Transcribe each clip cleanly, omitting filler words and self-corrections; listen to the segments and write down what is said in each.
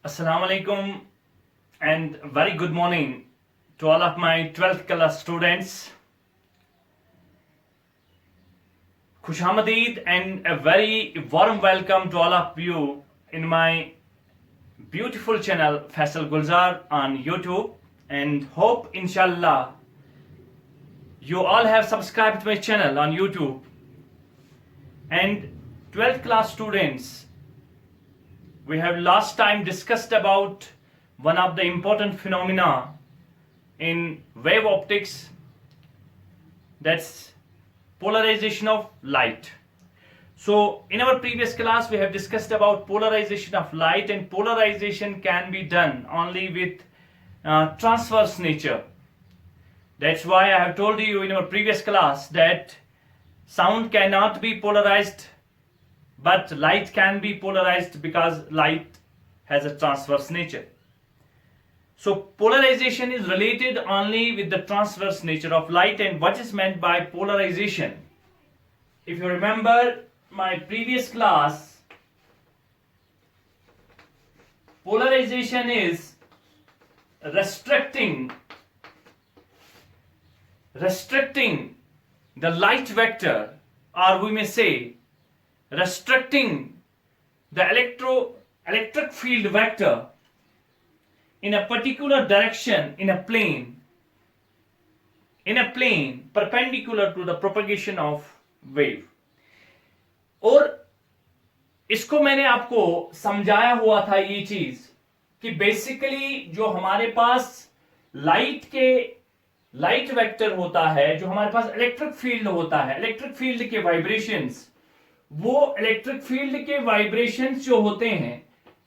Assalamu alaikum and very good morning to all of my 12th class students. Khushamadid and a very warm welcome to all of you in my beautiful channel Faisal Gulzar on YouTube, and hope inshallah you all have subscribed to my channel on YouTube. And 12th class students, we have last time discussed about one of the important phenomena in wave optics, that's polarization of light. So in our previous class we have discussed about polarization of light, and polarization can be done only with transverse nature. That's why I have told you in our previous class that sound cannot be polarized, but light can be polarized because light has a transverse nature. So polarization is related only with the transverse nature of light. And what is meant by polarization? If you remember my previous class, polarization is restricting the light vector, or we may say restricting the electric field vector in a particular direction in a plane perpendicular to the propagation of wave. और इसको मैंने आपको समझाया हुआ था ये चीज कि बेसिकली जो हमारे पास लाइट वेक्टर होता है, जो हमारे पास इलेक्ट्रिक फील्ड होता है, इलेक्ट्रिक फील्ड के वाइब्रेशंस, वो इलेक्ट्रिक फील्ड के वाइब्रेशंस जो होते हैं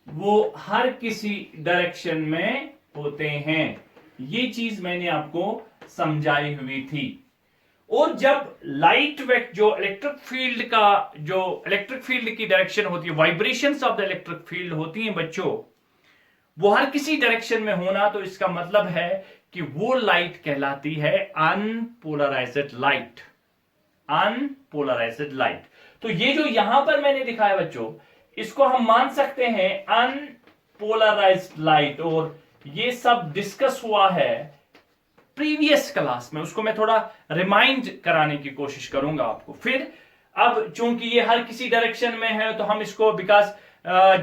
वो हर किसी डायरेक्शन में होते हैं. ये चीज मैंने आपको समझाई हुई थी. और जब लाइट वेक्टर जो इलेक्ट्रिक फील्ड की डायरेक्शन होती है, vibrations of the electric field होती हैं बच्चों, वो हर किसी डायरेक्शन में होना, तो इसका मतलब है कि वो लाइट कहलाती है अनपोलराइज्ड लाइट. तो ये जो यहां पर मैंने दिखाया बच्चों, इसको हम मान सकते हैं अनपोलराइज्ड लाइट. और ये सब डिस्कस हुआ है प्रीवियस क्लास में, उसको मैं थोड़ा रिमाइंड कराने की कोशिश करूंगा आपको. फिर अब चूंकि ये हर किसी डायरेक्शन में है, तो हम इसको बिकॉज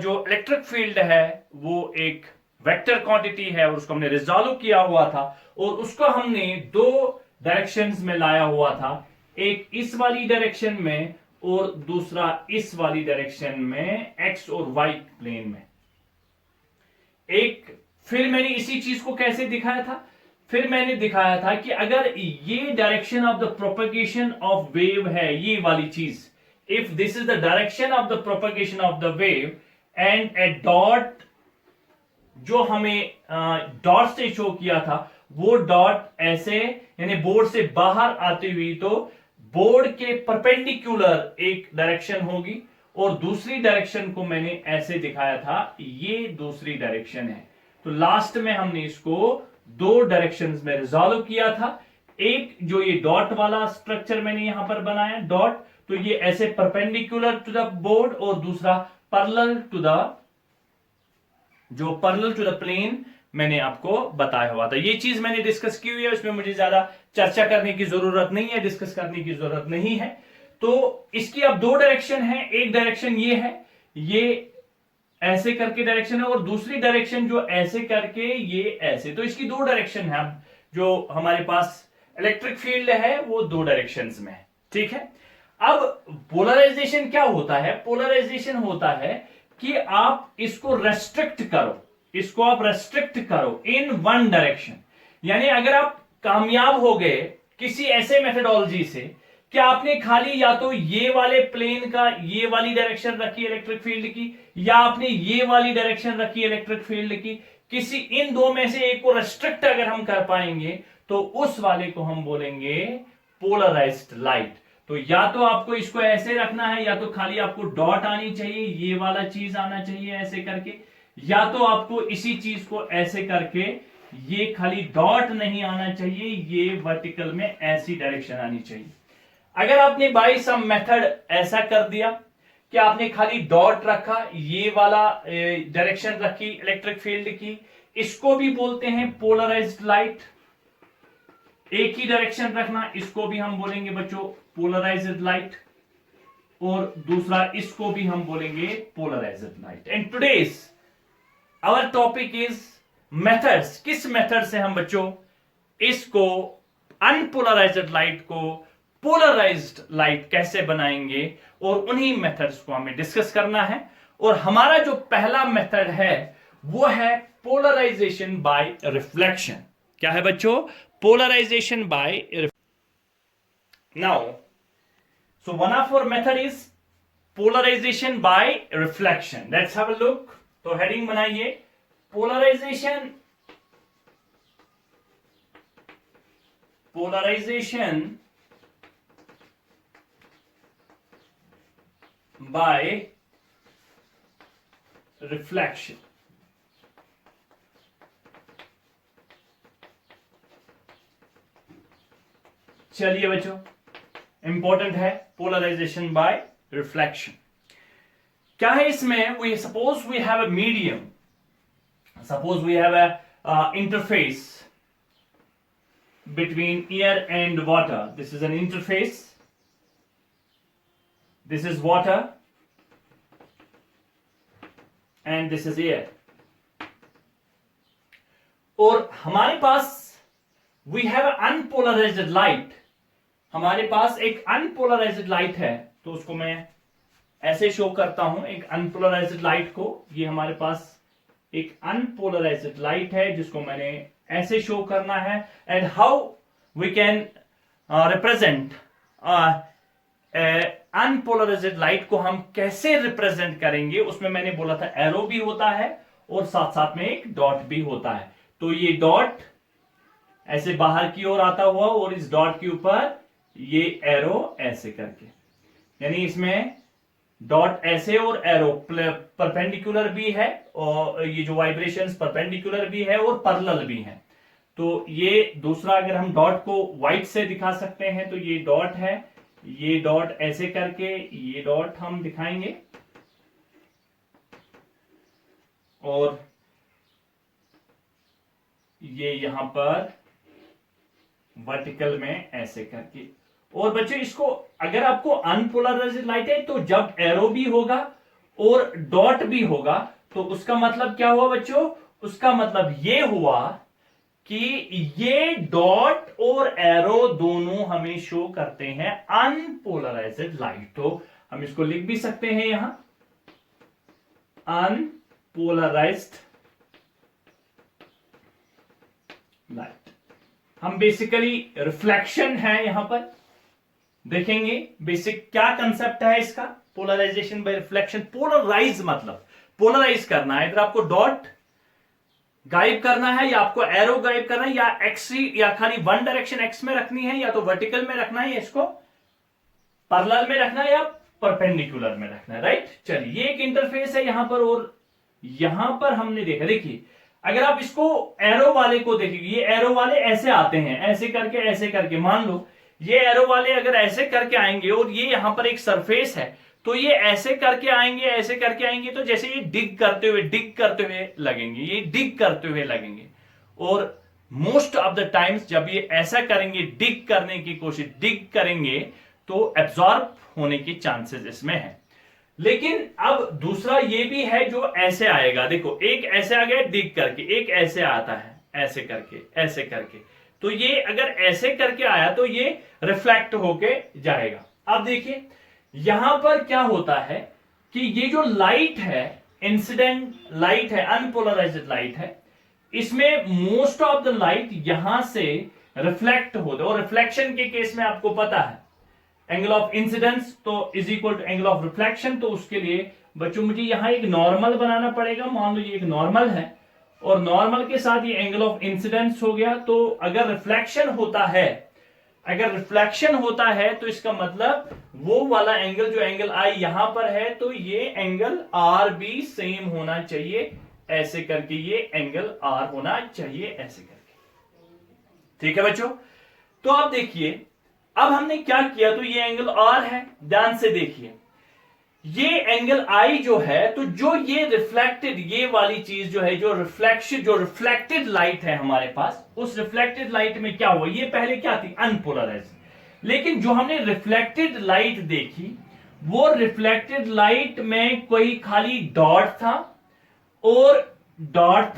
जो इलेक्ट्रिक फील्ड है वो एक वेक्टर क्वांटिटी है और उसको हमने रिजॉल्व किया हुआ था, और उसको हमने दो डायरेक्शंस में लाया हुआ था, एक इस वाली डायरेक्शन में और दूसरा इस वाली डायरेक्शन में, एक्स और वाई प्लेन में. फिर मैंने इसी चीज को कैसे दिखाया था? फिर मैंने दिखाया था कि अगर ये direction of the propagation of wave है, ये वाली चीज, if this is the direction of the propagation of the wave and A dot, जो हमें डॉट से शो किया था, वो डॉट ऐसे यानी बोर्ड से बाहर आती हुई, तो बोर्ड के परपेंडिकुलर एक डायरेक्शन होगी और दूसरी डायरेक्शन को मैंने ऐसे दिखाया था, ये दूसरी डायरेक्शन है. तो लास्ट में हमने इसको दो डायरेक्शंस में रिजॉल्व किया था. एक जो ये डॉट वाला स्ट्रक्चर मैंने यहां पर बनाया डॉट, तो ये ऐसे परपेंडिकुलर टू द बोर्ड, और दूसरा पैरेलल टू द प्लेन मैंने आपको बताया हुआ था. ये चीज मैंने डिस्कस की हुई है, इसमें मुझे ज्यादा चर्चा करने की जरूरत नहीं है, डिस्कस करने की जरूरत नहीं है. तो इसकी अब दो डायरेक्शन है, एक डायरेक्शन ये है, ये ऐसे करके डायरेक्शन है, और दूसरी डायरेक्शन जो ऐसे करके ये ऐसे. तो इसकी दो डायरेक्शन है. अब जो हमारे पास इलेक्ट्रिक फील्ड है वो दो डायरेक्शंस में है. ठीक है. अब पोलराइजेशन क्या होता है? पोलराइजेशन होता है कि आप इसको रेस्ट्रिक्ट करो इन वन डायरेक्शन. यानी अगर आप कामयाब हो गए किसी ऐसे मेथडोलॉजी से कि आपने खाली या तो ये वाले प्लेन का ये वाली डायरेक्शन रखी इलेक्ट्रिक फील्ड की, या आपने ये वाली डायरेक्शन रखी इलेक्ट्रिक फील्ड की, किसी इन दो में से एक को रेस्ट्रिक्ट अगर हम कर पाएंगे, तो उस वाले को हम बोलेंगे पोलराइज्ड लाइट. तो या तो आपको इसको ऐसे रखना है, या तो खाली आपको डॉट आनी चाहिए, ये वाला चीज आना चाहिए ऐसे करके, या तो आपको इसी चीज को ऐसे करके, ये खाली डॉट नहीं आना चाहिए, ये वर्टिकल में ऐसी डायरेक्शन आनी चाहिए. अगर आपने बाय सम मेथड ऐसा कर दिया कि आपने खाली डॉट रखा, ये वाला डायरेक्शन रखी इलेक्ट्रिक फील्ड की, इसको भी बोलते हैं पोलराइज्ड लाइट। एक ही डायरेक्शन रखना, इसको भी हम बोलेंगे बच्चों पोलराइज्ड लाइट, और दूसरा इसको भी हम बोलेंगे polarized light. And today's our topic is methods. किस मेथड से हम बच्चों इसको अनपोलराइज्ड लाइट को पोलराइज्ड लाइट कैसे बनाएंगे, और उन्हीं मेथड्स को हमें डिस्कस करना है। और हमारा जो पहला मेथड है वो है पोलराइजेशन बाय रिफ्लेक्शन। क्या है बच्चों? Polarization by now so one of our method is polarization by reflection. Let's have a look. तो हेडिंग बनाइए पोलराइजेशन by reflection। चलिए बच्चों, इंपॉर्टेंट है पोलराइजेशन बाय रिफ्लेक्शन। क्या है इसमें? We suppose we have a medium, suppose we have a interface between air and water. This is an interface. This is water and this is air. और हमारे पास we have an unpolarized light. हमारे पास एक unpolarised light है, तो उसको मैं ऐसे show करता हूं, एक अनपोलराइज्ड लाइट को। ये हमारे पास एक अनपोलराइज्ड लाइट है जिसको मैंने ऐसे शो करना है। And how we can represent unpolarized light को हम कैसे रिप्रेजेंट करेंगे, उसमें मैंने बोला था एरो भी होता है और साथ साथ में एक डॉट भी होता है। तो ये डॉट ऐसे बाहर की ओर आता हुआ और इस डॉट के ऊपर ये एरो ऐसे करके, यानी इसमें डॉट ऐसे और एरो परपेंडिकुलर भी है, और ये जो वाइब्रेशंस परपेंडिकुलर भी है और पैरेलल भी है। तो ये दूसरा, अगर हम डॉट को व्हाइट से दिखा सकते हैं तो ये डॉट है, ये डॉट ऐसे करके ये डॉट हम दिखाएंगे, और ये यहां पर वर्टिकल में ऐसे करके। और बच्चों इसको, अगर आपको अनपोलराइज्ड लाइट है तो जब एरो भी होगा और डॉट भी होगा तो उसका मतलब क्या हुआ बच्चों? उसका मतलब ये हुआ कि ये डॉट और एरो दोनों हमें शो करते हैं अनपोलराइज्ड लाइट। तो हम इसको लिख भी सकते हैं यहां अनपोलराइज्ड लाइट। हम बेसिकली रिफ्लेक्शन है यहां पर देखेंगे। बेसिक क्या कंसेप्ट है इसका? Polarisation by reflection. पोलराइज मतलब पोलराइज करना है। इधर आपको डॉट गायब करना है, या आपको एरो गायब करना है, या एक्स, या खाली वन डायरेक्शन एक्स में रखनी है, या तो वर्टिकल में रखना है, इसको पैरेलल में रखना है, या परपेंडिकुलर में रखना है। राइट। चलिए, ये एक इंटरफेस है यहां पर, और यहां पर हमने देखा, देखिए अगर आप इसको एरो वाले को देखेंगे, ये एरो वाले ऐसे आते हैं, ऐसे करके। मान लो ये एरो वाले अगर ऐसे करके आएंगे और ये यहां पर एक सरफेस है, तो ये ऐसे करके आएंगे, ऐसे करके आएंगे, तो जैसे ये डिग करते हुए लगेंगे, ये डिग करते हुए लगेंगे। और मोस्ट ऑफ द टाइम्स जब ये ऐसा करेंगे, डिग करने की कोशिश, डिग करेंगे, तो एब्जॉर्ब होने की चांसेस इसमें है। लेकिन अब दूसरा ये भी है जो ऐसे आएगा। देखो, एक ऐसे आ गया डिग करके, एक ऐसे आता है ऐसे करके। तो ये अगर ऐसे करके आया तो ये रिफ्लेक्ट होके जाएगा। अब देखिए यहां पर क्या होता है कि ये जो लाइट है, इंसिडेंट लाइट है, अनपोलराइज्ड लाइट है, इसमें मोस्ट ऑफ द लाइट यहां से रिफ्लेक्ट होता है। और रिफ्लेक्शन के केस में आपको पता है एंगल ऑफ इंसिडेंस तो is equal to angle of reflection. तो उसके लिए बच्चों मुझे यहां एक नॉर्मल बनाना पड़ेगा। मान लो ये एक नॉर्मल है और नॉर्मल के साथ ये एंगल ऑफ इंसिडेंस हो गया। तो अगर रिफ्लेक्शन होता है तो इसका मतलब वो वाला एंगल, जो एंगल आई यहां पर है, तो ये एंगल आर भी सेम होना चाहिए, ऐसे करके ये एंगल आर होना चाहिए, ऐसे करके। ठीक है बच्चों। तो आप देखिए अब हमने क्या किया, तो ये एंगल आर है, ध्यान से देखिए, ये एंगल आई जो है, तो जो ये रिफ्लेक्टेड, ये वाली चीज जो है, जो रिफ्लेक्शन, जो रिफ्लेक्टेड लाइट है हमारे पास, उस रिफ्लेक्टेड लाइट में क्या हुआ, ये पहले क्या थी, अनपोलराइज्ड, लेकिन जो हमने रिफ्लेक्टेड लाइट देखी, वो रिफ्लेक्टेड लाइट में कोई खाली डॉट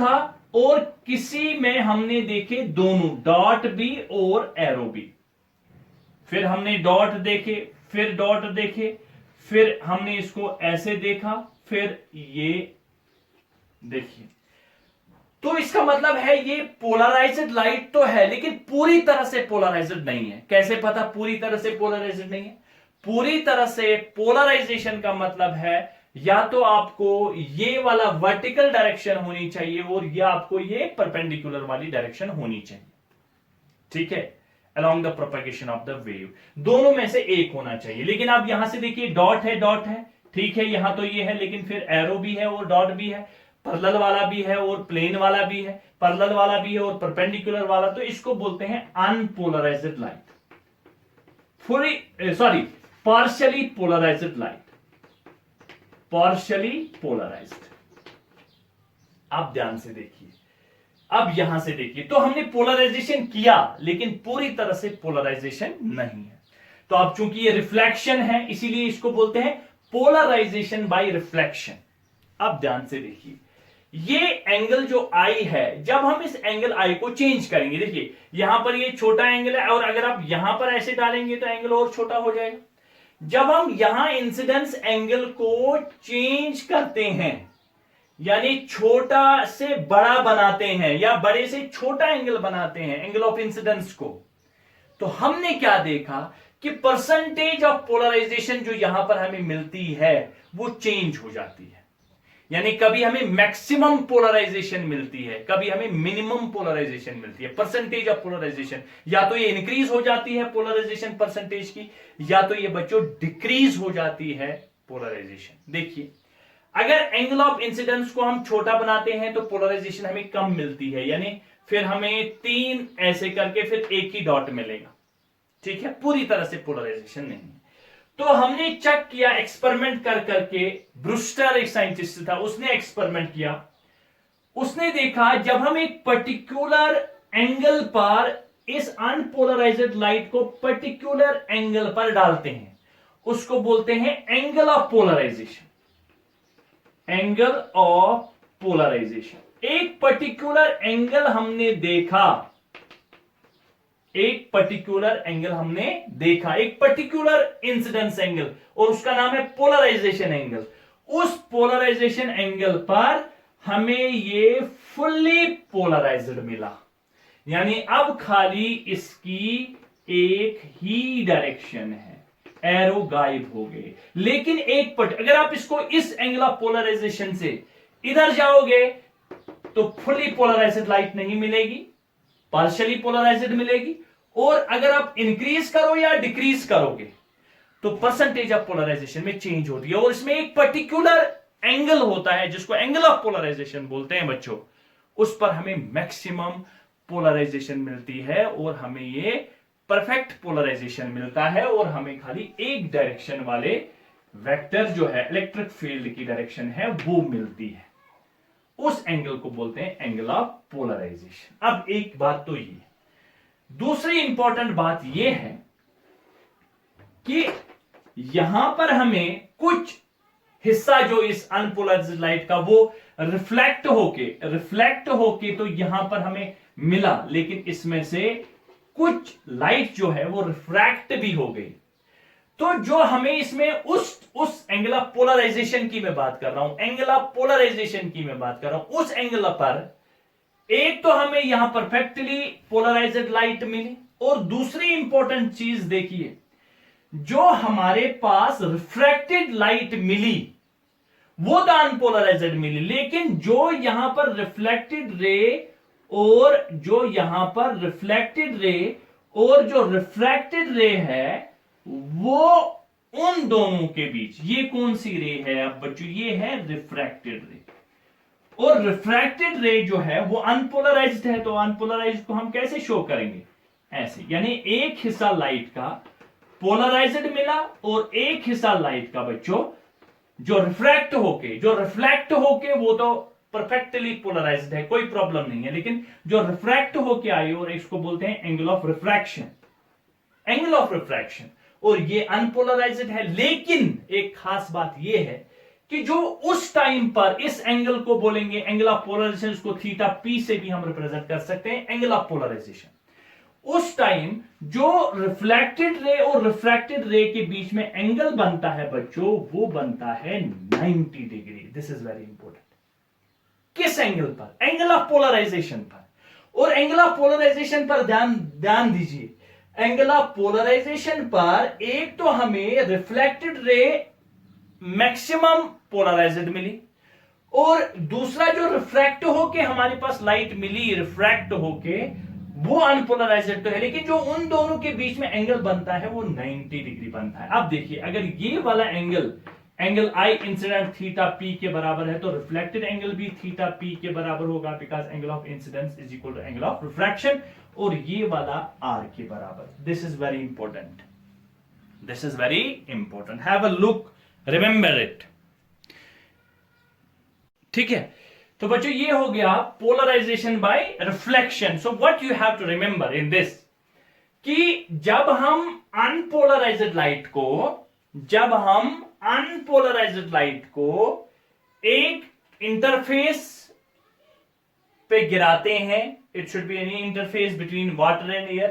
था और किसी में हमने देखे दोनों, डॉट भी और एरो भी। फिर हमने डॉट देखे, फिर डॉट देखे, फिर हमने इसको ऐसे देखा, फिर ये देखिए। तो इसका मतलब है ये पोलराइज्ड लाइट तो है, लेकिन पूरी तरह से पोलराइज्ड नहीं है। कैसे पता पूरी तरह से पोलराइज्ड नहीं है? पूरी तरह से पोलराइजेशन का मतलब है या तो आपको ये वाला वर्टिकल डायरेक्शन होनी चाहिए और या आपको ये परपेंडिकुलर वाली डायरेक्शन होनी चाहिए, ठीक है, along the propagation of the wave, दोनों में से एक होना चाहिए। लेकिन आप यहां से देखिए डॉट है, ठीक है, यहां तो ये है, लेकिन फिर एरो भी है और डॉट भी है, पैरेलल वाला भी है और प्लेन वाला भी है, पैरेलल वाला भी है और परपेंडिकुलर वाला। तो इसको बोलते हैं unpolarized light, partially polarized light, partially polarized. आप ध्यान से देखिए, अब यहां से देखिए, तो हमने पोलराइजेशन किया लेकिन पूरी तरह से पोलराइजेशन नहीं है। तो अब चूंकि ये रिफ्लेक्शन है, इसीलिए इसको बोलते हैं पोलराइजेशन बाय रिफ्लेक्शन। अब ध्यान से देखिए, ये एंगल जो आई है, जब हम इस एंगल आई को चेंज करेंगे, देखिए यहां पर ये छोटा एंगल है और अगर आप यहां पर ऐसे डालेंगे तो एंगल और छोटा हो जाएगा। जब हम यहां इंसिडेंस एंगल को चेंज करते हैं, यानी छोटा से बड़ा बनाते हैं या बड़े से छोटा एंगल बनाते हैं, एंगल ऑफ इंसिडेंस को, तो हमने क्या देखा कि परसेंटेज ऑफ पोलराइजेशन जो यहां पर हमें मिलती है वो चेंज हो जाती है। यानी कभी हमें मैक्सिमम पोलराइजेशन मिलती है, कभी हमें मिनिमम पोलराइजेशन मिलती है। परसेंटेज ऑफ पोलराइजेशन या तो ये इंक्रीज हो जाती है पोलराइजेशन परसेंटेज की, या तो ये बच्चों डिक्रीज हो जाती है पोलराइजेशन। देखिए, अगर एंगल ऑफ इंसिडेंस को हम छोटा बनाते हैं तो पोलराइजेशन हमें कम मिलती है, यानी फिर हमें 3 ऐसे करके फिर एक ही डॉट मिलेगा, ठीक है, पूरी तरह से पोलराइजेशन नहीं है। तो हमने चेक किया एक्सपेरिमेंट कर करके, ब्रूस्टर एक साइंटिस्ट था, उसने एक्सपेरिमेंट किया, उसने देखा जब हम एक पर्टिकुलर एंगल पर इस अनपोलराइज्ड लाइट को पर्टिकुलर एंगल पर डालते हैं, उसको बोलते हैं angle of polarization, angle of polarization. एक पर्टिकुलर एंगल हमने देखा, एक पर्टिकुलर एंगल हमने देखा, एक पर्टिकुलर इंसिडेंस एंगल, और उसका नाम है पोलराइजेशन एंगल। उस पोलराइजेशन एंगल पर हमें ये फुल्ली पोलराइज्ड मिला, यानी अब खाली इसकी एक ही डायरेक्शन है, एरो गायब हो गए। लेकिन एक अगर आप इसको इस एंगल ऑफ पोलराइजेशन से इधर जाओगे तो फुल्ली पोलराइज्ड लाइट नहीं मिलेगी, पार्शियली पोलराइज्ड मिलेगी। और अगर आप इंक्रीज करो या डिक्रीज करोगे तो परसेंटेज ऑफ पोलराइजेशन में चेंज होती है, और इसमें एक पर्टिकुलर एंगल होता है जिसको एंगल ऑफ पोलराइजेशन बोलते हैं बच्चों, उस पर हमें मैक्सिमम पोलराइजेशन मिलती है और हमें ये परफेक्ट पोलराइजेशन मिलता है, और हमें खाली एक डायरेक्शन वाले वेक्टर जो है इलेक्ट्रिक फील्ड की डायरेक्शन है वो मिलती है। उस एंगल को बोलते हैं एंगल ऑफ पोलराइजेशन। अब एक बात तो ये, दूसरी इंपॉर्टेंट बात यह है कि यहां पर हमें कुछ हिस्सा जो इस अनपोलराइज्ड लाइट का वो रिफ्लेक्ट होके तो यहां पर हमें मिला, लेकिन इसमें से कुछ लाइट जो है वो रिफ्रैक्ट भी हो गई। तो जो हमें इसमें उस एंगल ऑफ पोलराइजेशन की मैं बात कर रहा हूं, एंगल ऑफ पोलराइजेशन की मैं बात कर रहा हूं, उस एंगल पर एक तो हमें यहां परफेक्टली पोलराइज्ड लाइट मिली, और दूसरी इंपॉर्टेंट चीज देखिए, जो हमारे पास रिफ्रैक्टेड लाइट मिली वो तो अनपोलराइज्ड मिली, लेकिन जो यहां पर रिफ्लेक्टेड रे और जो यहां पर रिफ्लेक्टेड रे और जो रिफ्रैक्टेड रे है वो उन दोनों के बीच ये कौन सी रे है? अब बच्चों ये है रिफ्रैक्टेड रे, और रिफ्रैक्टेड रे जो है वो अनपोलराइज्ड है। तो अनपोलराइज्ड को हम कैसे शो करेंगे? ऐसे, यानी एक हिस्सा लाइट का पोलराइज्ड मिला और एक हिस्सा लाइट का बच्चों जो रिफ्लेक्ट होके वो तो परफेक्टली पोलराइज्ड है, कोई प्रॉब्लम नहीं है, लेकिन जो रिफ्रैक्ट होके आई और इसको बोलते हैं angle of refraction, angle of refraction, और ये अनपोलराइज्ड है। लेकिन एक खास बात ये है कि जो उस टाइम पर इस एंगल को बोलेंगे एंगल ऑफ पोलराइजेशन, इसको थीटा पी से भी हम रिप्रेजेंट कर सकते हैं, एंगल ऑफ पोलराइजेशन। उस टाइम जो रिफ्लेक्टेड रे और रिफ्रैक्टेड रे के बीच में एंगल बनता है बच्चों, वो बनता है 90 degree. This is very important. किस एंगल पर? एंगल ऑफ पोलराइजेशन पर। और एंगल ऑफ पोलराइजेशन पर ध्यान दीजिए, एंगल ऑफ पोलराइजेशन पर एक तो हमें रिफ्लेक्टेड रे मैक्सिमम पोलराइज्ड मिली, और दूसरा जो रिफ्रैक्ट होके हमारे पास लाइट मिली, रिफ्रैक्ट होके, वो अनपोलराइज्ड तो है, लेकिन जो उन दोनों के बीच में एंगल बनता है वो 90 डिग्री बनता है। अब देखिए, अगर ये वाला angle I incident theta P के बराबर है, तो रिफ्लेक्टेड एंगल भी थीटा पी के बराबर होगा, because angle of incidence is equal to angle of refraction, और ये वाला आर के बराबर। This is very important, this is very important, have a look, remember it. ठीक है, तो बच्चों ये हो गया polarization by reflection. So what you have to remember in this, कि जब हम अनपोलराइज्ड लाइट को एक इंटरफेस पे गिराते हैं, it should be any interface between water and air,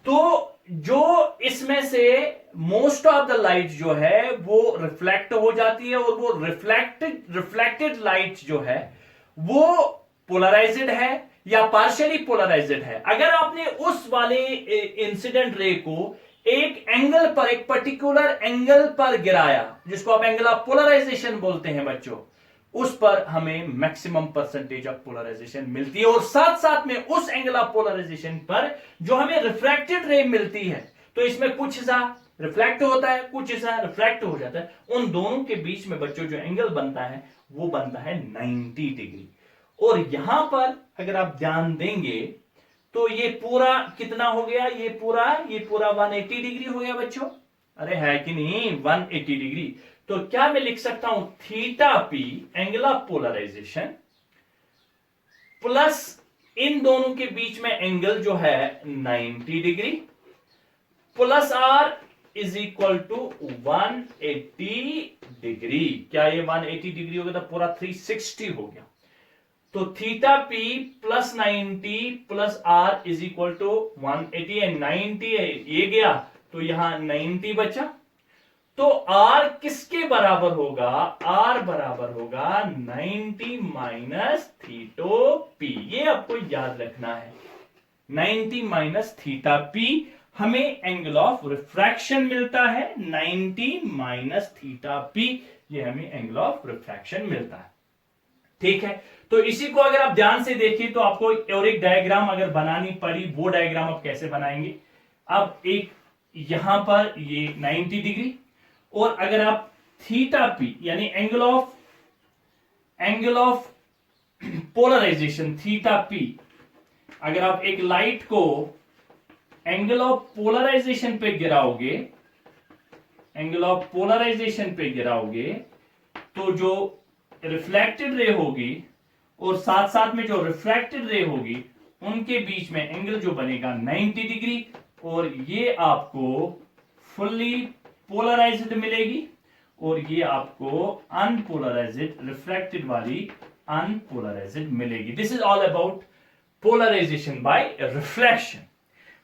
तो जो इसमें से मोस्ट ऑफ द लाइट जो है वो रिफ्लेक्ट हो जाती है, और वो रिफ्लेक्टेड लाइट जो है वो पोलराइज्ड है या पार्शियली पोलराइज्ड है। अगर आपने उस वाले इंसिडेंट रे को एक एंगल पर, एक पर्टिकुलर एंगल पर गिराया, जिसको आप एंगल ऑफ पोलराइजेशन बोलते हैं बच्चों, उस पर हमें मैक्सिमम परसेंटेज ऑफ पोलराइजेशन मिलती है, और साथ साथ में उस एंगल ऑफ पोलराइजेशन पर जो हमें रिफ्रैक्टेड रे मिलती है, तो इसमें कुछ हिस्सा रिफ्लेक्ट होता है, कुछ हिस्सा रिफ्रैक्ट हो जाता है, उन दोनों के बीच में बच्चों जो एंगल बनता है वो बनता है 90 डिग्री। और यहां पर अगर आप ध्यान देंगे तो ये पूरा कितना हो गया, ये पूरा 180 डिग्री हो गया बच्चों, अरे है कि नहीं, 180 डिग्री। तो क्या मैं लिख सकता हूं, theta P angle of polarization plus इन दोनों के बीच में एंगल जो है 90 degree, plus R is equal to 180 degree. क्या ये 180 डिग्री हो गया, तो पूरा 360 हो गया। तो theta P plus 90 plus R is equal to 180, and 90 ये गया, तो यहां 90 बचा। तो आर किसके बराबर होगा, आर बराबर होगा 90 माइनस थीटो पी। ये आपको याद रखना है, 90 माइनस थीटा पी, हमें एंगल ऑफ रिफ्रैक्शन मिलता है, 90 माइनस थीटा पी, ये हमें एंगल ऑफ रिफ्रैक्शन मिलता है। ठीक है, तो इसी को अगर आप ध्यान से देखिए तो आपको और एक डायग्राम अगर बनानी पड़ी, वो डायग्राम आप कैसे बनाएंगे। अब एक यहां पर ये 90 डिग्री, और अगर आप थीटा पी यानी angle of polarization theta P, अगर आप एक लाइट को एंगल ऑफ पोलराइजेशन पे गिराओगे, तो जो रिफ्लेक्टेड रे होगी और साथ साथ में जो रिफ्रैक्टेड रे होगी, उनके बीच में एंगल जो बनेगा 90 डिग्री, और ये आपको फुल्ली पोलराइज्ड मिलेगी, और ये आपको अनपोलराइज्ड रिफ्रैक्टेड वाली अनपोलराइज्ड मिलेगी। This is all about polarisation by reflection.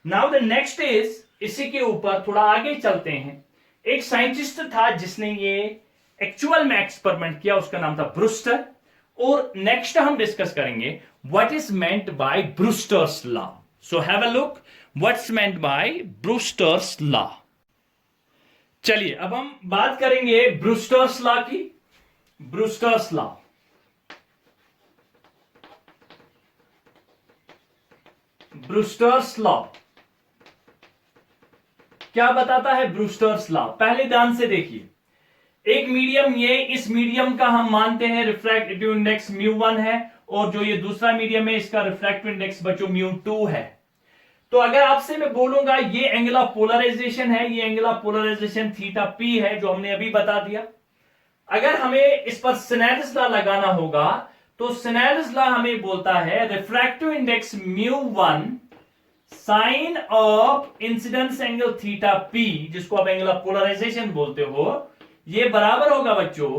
Now the next is, इसी के ऊपर थोड़ा आगे चलते हैं। एक साइंटिस्ट था जिसने ये एक्चुअल में एक्सपेरिमेंट किया, उसका नाम था ब्रूस्टर, और नेक्स्ट हम डिस्कस करेंगे what is meant by Brewster's law. So have a look, what's meant by Brewster's law. चलिए अब हम बात करेंगे ब्रूस्टर्स लॉ की। ब्रूस्टर्स लॉ, ब्रूस्टर्स लॉ क्या बताता है? ब्रूस्टर्स लॉ पहले ध्यान से देखिए, एक मीडियम, ये इस मीडियम का हम मानते हैं रिफ्रैक्टिव इंडेक्स μ1 है, और जो ये दूसरा मीडियम है इसका रिफ्रैक्टिव इंडेक्स बच्चों μ2 है। तो अगर आपसे मैं बोलूंगा ये एंगल ऑफ पोलराइजेशन है, ये angle of polarization theta P है, जो हमने अभी बता दिया, अगर हमें इस पर स्नेल्स लॉ लगाना होगा तो स्नेल्स लॉ हमें बोलता है refractive index μ1 sine of incidence angle theta P, जिसको आप एंगल ऑफ पोलराइजेशन बोलते हो, ये बराबर होगा बच्चों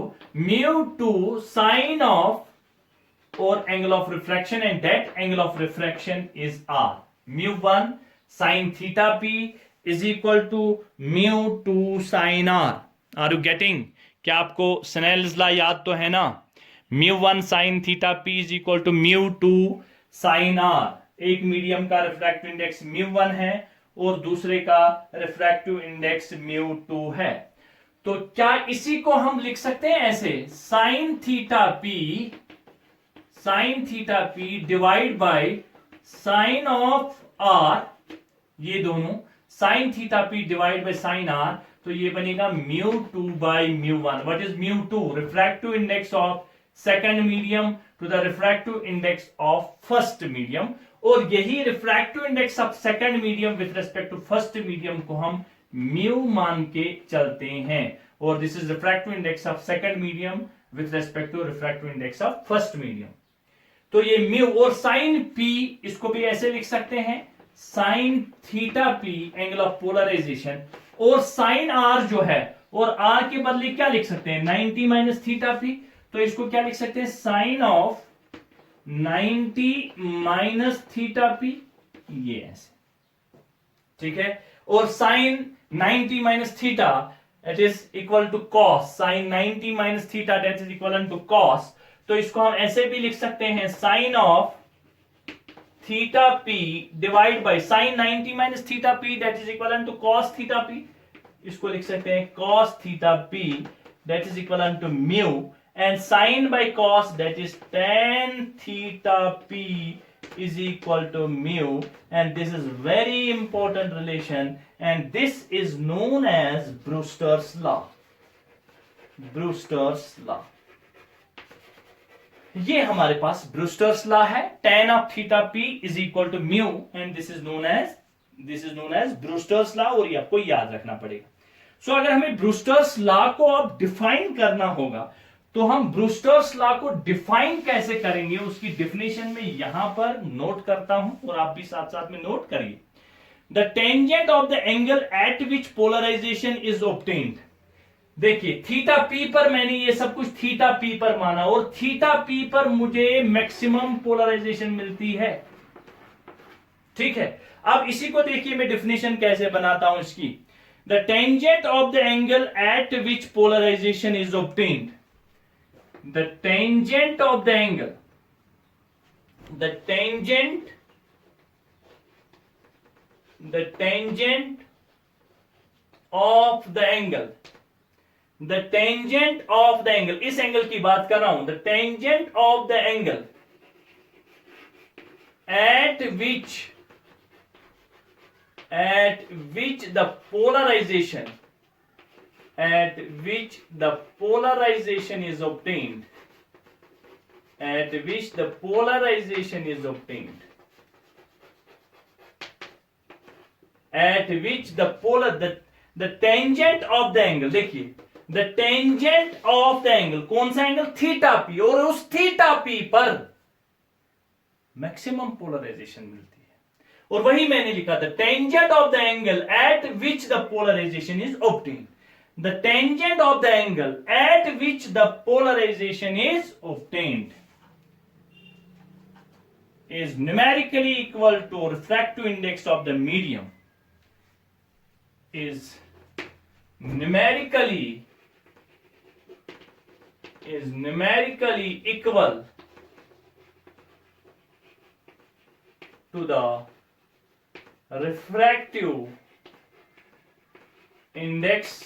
μ2 साइन ऑफ और angle of refraction, and that angle of refraction is R. μ1 sine theta P is equal to μ2 sine R. Are you getting? क्या आपको स्नेल्स लॉ याद तो है ना? μ1 sine theta P is equal to μ2 sine R. एक medium का refractive index μ1 है और दूसरे का रिफ्रैक्टिव इंडेक्स μ2 है. तो क्या इसी को हम लिख सकते हैं ऐसे, sine theta P divide by sine of R, ये दोनों sine theta P divide by sine R, तो ये बनेगा μ2 by μ1. What is μ2? Refractive index of second medium to the refractive index of first medium. और यही refractive index of second medium with respect to first medium को हम mu मान के चलते हैं. और this is refractive index of second medium with respect to refractive index of first medium. तो ये म्यू और साइन पी, इसको भी ऐसे लिख सकते हैं sine theta P angle of polarization, और साइन आर जो है, और आर के बदले क्या लिख सकते हैं 90 माइनस थीटा पी, तो इसको क्या लिख सकते हैं sine of 90 minus theta P, ये ऐसे. ठीक है. और sine 90 minus theta that is equal to cos, sine 90 minus theta that is equal to cos. तो इसको हम ऐसे भी लिख सकते हैं sine of theta P divide by sine 90 minus theta P that is equal to cos theta P. इसको लिख सकते हैं cos theta P that is equal to mu, and sine by cos that is tan theta p is equal to mu, and this is very important relation, and this is known as Brewster's law. Brewster's law. ये हमारे पास Brewster's law है. tan of theta p is equal to mu, and this is known as Brewster's law, और ये आपको याद रखना पड़ेगा. सो अगर हमें ब्रूस्टर्स लॉ को अब डिफाइन करना होगा तो हम ब्रूस्टर्स लॉ को डिफाइन कैसे करेंगे, उसकी डेफिनेशन में यहां पर नोट करता हूं और आप भी साथ साथ में नोट करिए. The tangent of the angle at which polarization is obtained. देखिए थीटा पी पर मैंने ये सब कुछ थीटा पी पर माना, और थीटा पी पर मुझे मैक्सिमम पोलराइजेशन मिलती है. ठीक है. अब इसी को देखिए मैं डेफिनेशन कैसे बनाता हूं इसकी. The tangent of the angle at which polarization is obtained. The tangent of the angle, the tangent of the angle, the tangent of the angle, इस एंगल की बात कर रहा हूं. The tangent of the angle at which the polarization is obtained, the tangent of the angle. देखिए the tangent of the angle, कौन सा angle? Theta P, और उस थीटा पी पर मैक्सिमम पोलराइजेशन मिलती है. और वही मैंने लिखा था tangent of the angle at which the polarization is obtained. The tangent of the angle at which the polarization is obtained is numerically equal to refractive index of the medium, is numerically equal to the refractive index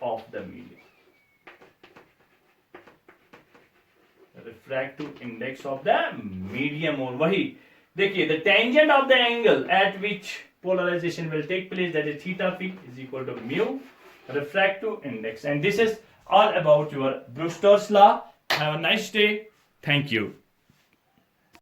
of the medium. Refractive index of the medium. और वही देखिए the tangent of the angle at which polarization will take place, that is theta p is equal to mu refractive index. And this is all about your Brewster's law. Have a nice day. Thank you.